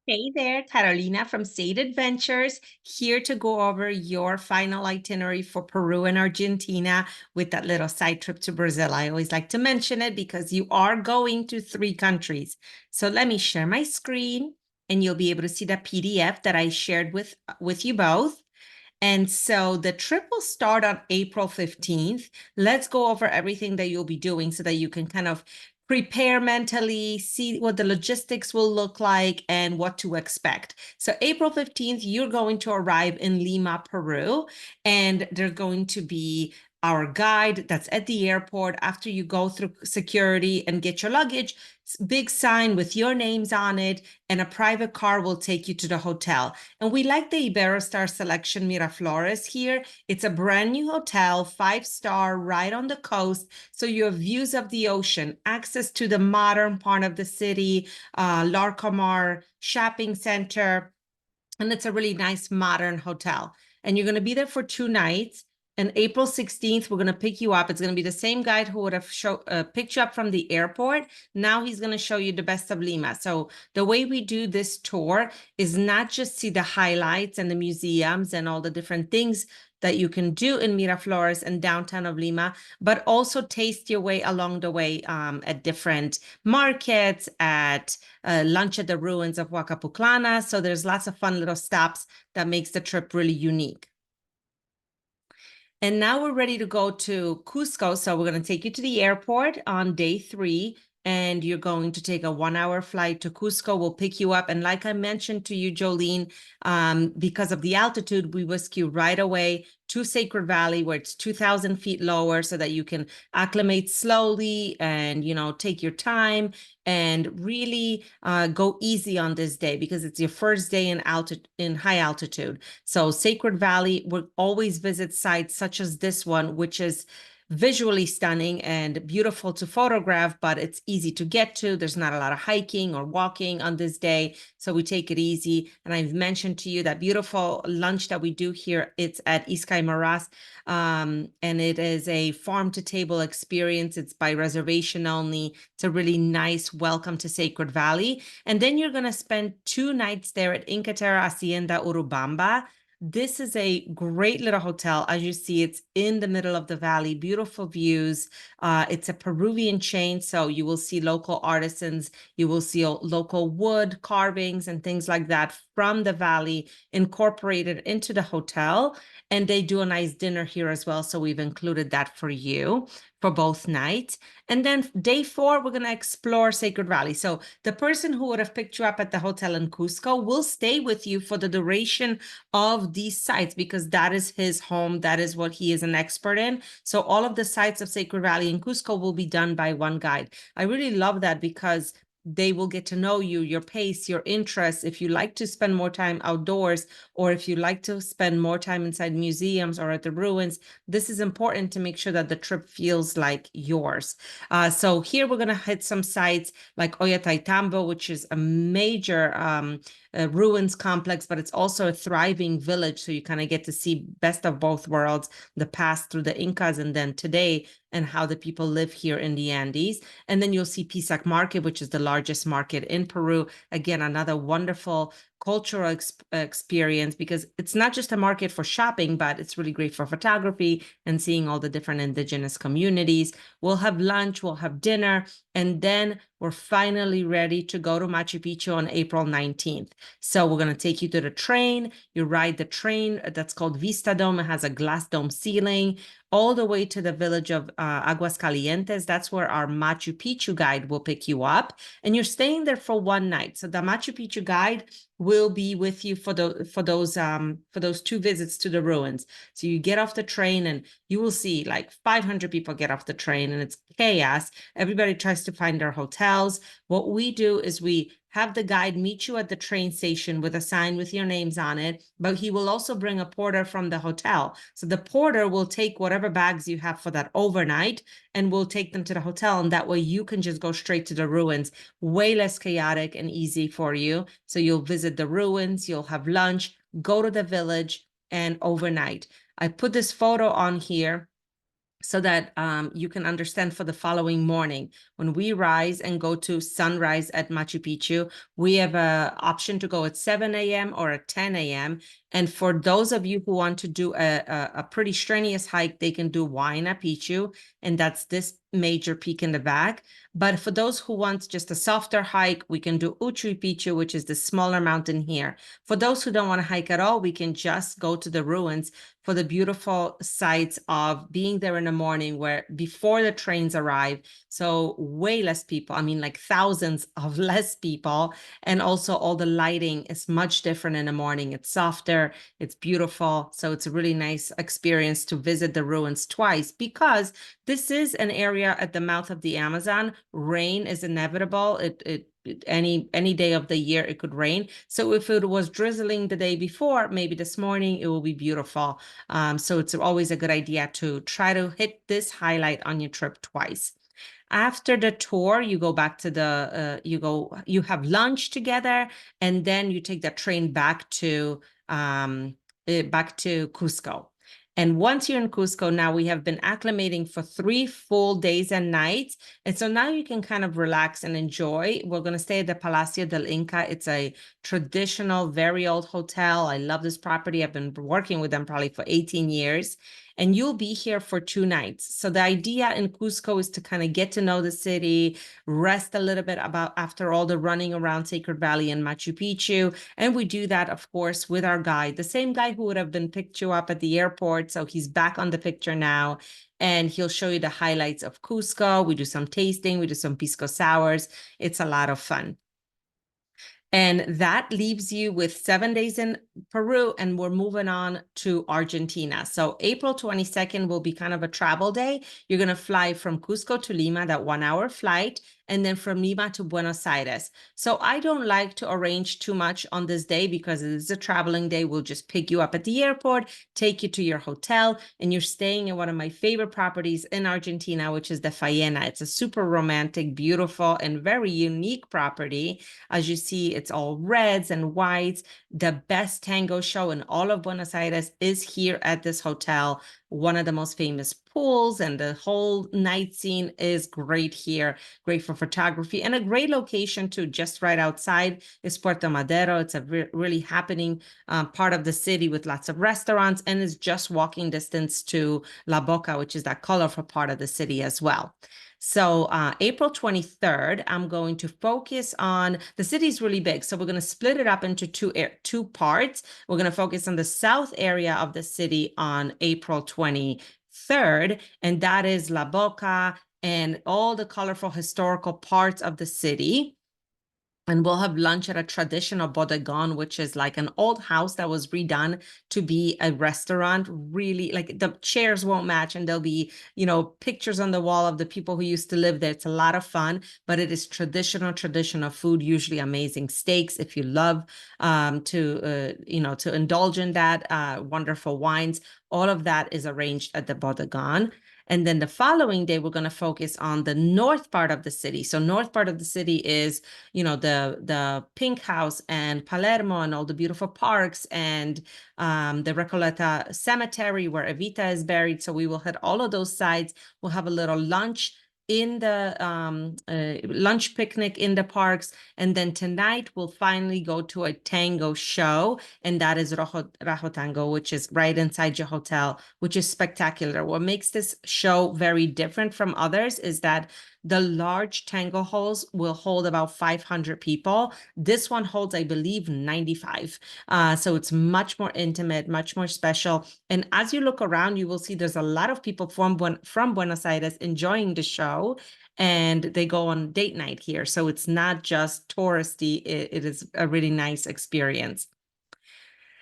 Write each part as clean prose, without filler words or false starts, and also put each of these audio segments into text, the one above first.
Hey there, Carolina from State Adventures, here to go over your final itinerary for Peru and Argentina with that little side trip to Brazil. I always like to mention it because you are going to three countries. So let me share my screen and you'll be able to see the PDF that I shared with you both. And so the trip will start on April 15th. Let's go over everything that you'll be doing so that you can kind of prepare mentally, see what the logistics will look like and what to expect. So April 15th, you're going to arrive in Lima, Peru, and there's going to be our guide that's at the airport after you go through security and get your luggage. Big sign with your names on it, and a private car will take you to the hotel. And we like the Iberostar Selection Miraflores here. It's a brand new hotel, 5-star, right on the coast. So you have views of the ocean, access to the modern part of the city, Larcomar shopping center. And it's a really nice modern hotel. And you're going to be there for 2 nights. And April 16th, we're going to pick you up. It's going to be the same guide who would have picked you up from the airport. Now he's going to show you the best of Lima. So the way we do this tour is not just see the highlights and the museums and all the different things that you can do in Miraflores and downtown of Lima, but also taste your way along the way at different markets, at lunch at the ruins of Huacapuclana. So there's lots of fun little stops that makes the trip really unique. And now we're ready to go to Cusco. So we're going to take you to the airport on day 3. And you're going to take a 1-hour flight to Cusco. We'll pick you up. And like I mentioned to you, Joleen, because of the altitude, we whisk you right away to Sacred Valley, where it's 2,000 feet lower, so that you can acclimate slowly and, take your time and really go easy on this day because it's your first day in high altitude. So Sacred Valley, we'll always visit sites such as this one, which is visually stunning and beautiful to photograph, but it's easy to get to. There's not a lot of hiking or walking on this day, so we take it easy. And I've mentioned to you that beautiful lunch that we do here. It's at Iskay Maras, and it is a farm-to-table experience. It's by reservation only. It's a really nice welcome to Sacred Valley. And then you're going to spend 2 nights there at Inca Terra Hacienda Urubamba. This is a great little hotel. As you see, it's in the middle of the valley, beautiful views. It's a Peruvian chain, so you will see local artisans. You will see local wood carvings and things like that from the valley incorporated into the hotel. And they do a nice dinner here as well, so we've included that for you for both nights. And then day 4, we're going to explore Sacred Valley. So the person who would have picked you up at the hotel in Cusco will stay with you for the duration of these sites because that is his home. That is what he is an expert in. So all of the sites of Sacred Valley in Cusco will be done by one guide. I really love that because they will get to know you, your pace, your interests. If you like to spend more time outdoors, or if you like to spend more time inside museums or at the ruins, this is important to make sure that the trip feels like yours. So here we're going to hit some sites like Ollantaytambo, which is a major ruins complex, but it's also a thriving village. So you kind of get to see best of both worlds, the past through the Incas and then today, and how the people live here in the Andes. And then you'll see Pisac Market, which is the largest market in Peru. Again, another wonderful cultural experience because it's not just a market for shopping, but it's really great for photography and seeing all the different indigenous communities. We'll have lunch, we'll have dinner, and then we're finally ready to go to Machu Picchu on April 19th. So we're going to take you to the train. You ride the train that's called Vista Dome. It has a glass dome ceiling all the way to the village of Aguas Calientes. That's where our Machu Picchu guide will pick you up. And you're staying there for 1 night. So the Machu Picchu guide will be with you for those 2 visits to the ruins. So you get off the train and you will see like 500 people get off the train and it's chaos. Everybody tries to find their hotels. What we do is we have the guide meet you at the train station with a sign with your names on it, but he will also bring a porter from the hotel. So the porter will take whatever bags you have for that overnight and will take them to the hotel. And that way you can just go straight to the ruins, way less chaotic and easy for you. So you'll visit the ruins, you'll have lunch, go to the village and overnight. I put this photo on here so that you can understand for the following morning. When we rise and go to sunrise at Machu Picchu, we have an option to go at 7 a.m. or at 10 a.m. And for those of you who want to do a pretty strenuous hike, they can do Huayna Picchu, and that's this major peak in the back. But for those who want just a softer hike, we can do Uchuy Picchu, which is the smaller mountain here. For those who don't want to hike at all, we can just go to the ruins for the beautiful sights of being there in the morning where before the trains arrive. So way less people, I mean, like thousands of less people. And also all the lighting is much different in the morning. It's softer, it's beautiful. So it's a really nice experience to visit the ruins twice, because this is an area at the mouth of the Amazon. Rain is inevitable. Any day of the year it could rain. So if it was drizzling the day before, maybe this morning it will be beautiful. So it's always a good idea to try to hit this highlight on your trip twice. After the tour, you go back to you have lunch together, and then you take the train back to Cusco. And once you're in Cusco, now we have been acclimating for 3 full days and nights. And so now you can kind of relax and enjoy. We're going to stay at the Palacio del Inca. It's a traditional, very old hotel. I love this property. I've been working with them probably for 18 years. And you'll be here for 2 nights. So the idea in Cusco is to kind of get to know the city, rest a little bit about after all the running around Sacred Valley and Machu Picchu. And we do that, of course, with our guide, the same guy who would have been picked you up at the airport. So he's back on the picture now, and he'll show you the highlights of Cusco. We do some tasting, we do some pisco sours. It's a lot of fun. And that leaves you with 7 days in Peru, and we're moving on to Argentina. So April 22nd will be kind of a travel day. You're going to fly from Cusco to Lima, that 1-hour flight, and then from Lima to Buenos Aires. So I don't like to arrange too much on this day because it is a traveling day. We'll just pick you up at the airport, take you to your hotel, and you're staying in one of my favorite properties in Argentina, which is the Faena. It's a super romantic, beautiful, and very unique property. As you see, it's all reds and whites. The best tango show in all of Buenos Aires is here at this hotel. One of the most famous pools, and the whole night scene is great here. Great for photography, and a great location too. Just right outside is Puerto Madero. It's a really happening part of the city with lots of restaurants, and is just walking distance to La Boca, which is that colorful part of the city as well. So April 23rd, I'm going to focus on, the city's really big, so we're going to split it up into two parts. We're going to focus on the south area of the city on April 23rd, and that is La Boca and all the colorful historical parts of the city. And we'll have lunch at a traditional bodegon, which is like an old house that was redone to be a restaurant. Really, like the chairs won't match, and there'll be, pictures on the wall of the people who used to live there. It's a lot of fun, but it is traditional food, usually amazing steaks. If you love to indulge in that, wonderful wines, all of that is arranged at the bodegon. And then the following day, we're going to focus on the north part of the city. So north part of the city is, the Pink House and Palermo and all the beautiful parks, and the Recoleta Cemetery where Evita is buried. So we will hit all of those sites. We'll have a little lunch in the lunch picnic in the parks. And then tonight we'll finally go to a tango show, and that is Rajo Tango, which is right inside your hotel, which is spectacular. What makes this show very different from others is that the large tango halls will hold about 500 people. This one holds, I believe, 95. So it's much more intimate, much more special. And as you look around, you will see there's a lot of people from Buenos Aires enjoying the show, and they go on date night here. So it's not just touristy, it is a really nice experience.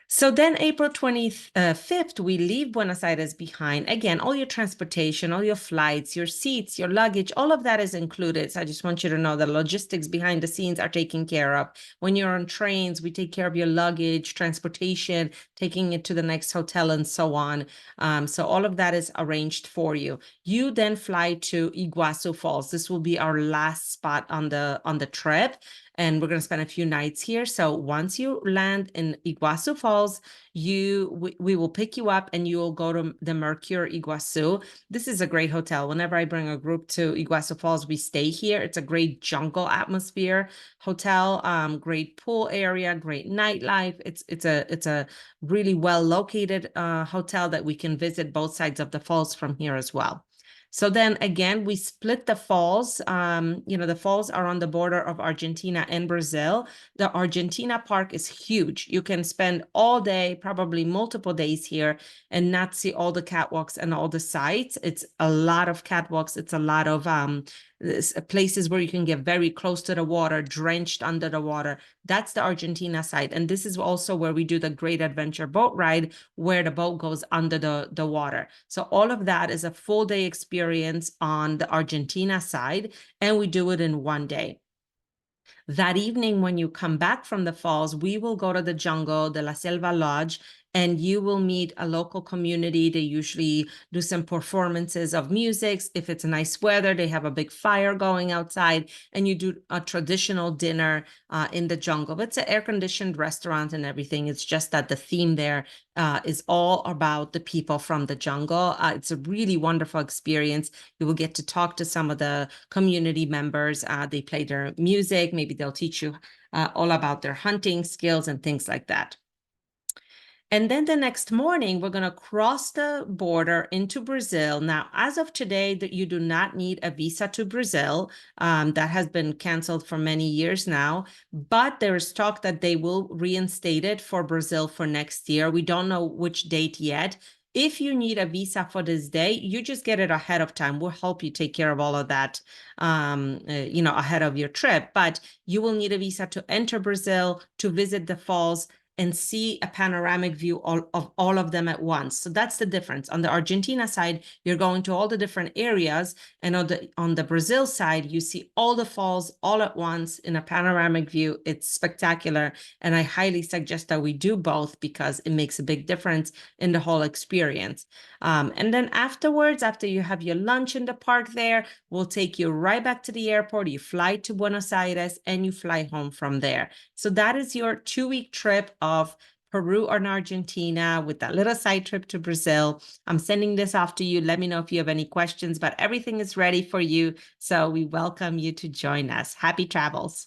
So then April 25th, we leave Buenos Aires behind. Again, all your transportation, all your flights, your seats, your luggage, all of that is included. So I just want you to know the logistics behind the scenes are taken care of. When you're on trains, we take care of your luggage, transportation, taking it to the next hotel, and so on. So all of that is arranged for you. You then fly to Iguazu Falls. This will be our last spot on the trip. and we're going to spend a few nights here. So once you land in Iguazu Falls, we will pick you up and you will go to the Mercure Iguazu. This is a great hotel. Whenever I bring a group to Iguazu Falls, we stay here. It's a great jungle atmosphere hotel, great pool area, great nightlife. It's a really well located hotel that we can visit both sides of the falls from here as well. So then again, we split the falls. The falls are on the border of Argentina and Brazil. The Argentina park is huge. You can spend all day, probably multiple days here, and not see all the catwalks and all the sites. It's a lot of catwalks. It's a lot of places where you can get very close to the water, drenched under the water. That's the Argentina side. And this is also where we do the Great Adventure boat ride, where the boat goes under the water. So all of that is a full day experience on the Argentina side, and we do it in one day. That evening, when you come back from the falls, we will go to the jungle, the La Selva Lodge, and you will meet a local community. They usually do some performances of music. If it's nice weather, they have a big fire going outside, and you do a traditional dinner in the jungle. It's an air-conditioned restaurant and everything. It's just that the theme there is all about the people from the jungle. It's a really wonderful experience. You will get to talk to some of the community members. They play their music. Maybe they'll teach you all about their hunting skills and things like that. And then the next morning, we're going to cross the border into Brazil. Now, as of today, that you do not need a visa to Brazil. That has been canceled for many years now, but there is talk that they will reinstate it for Brazil for next year. We don't know which date yet. If you need a visa for this day, you just get it ahead of time. We'll help you take care of all of that, ahead of your trip. But you will need a visa to enter Brazil, to visit the falls, and see a panoramic view of all of them at once. So that's the difference. On the Argentina side, you're going to all the different areas, and on the Brazil side, you see all the falls all at once in a panoramic view. It's spectacular, and I highly suggest that we do both because it makes a big difference in the whole experience. And then afterwards, after you have your lunch in the park there, we'll take you right back to the airport. You fly to Buenos Aires, and you fly home from there. So that is your 2-week trip of Peru and Argentina with that little side trip to Brazil. I'm sending this off to you. Let me know if you have any questions, but everything is ready for you. So we welcome you to join us. Happy travels.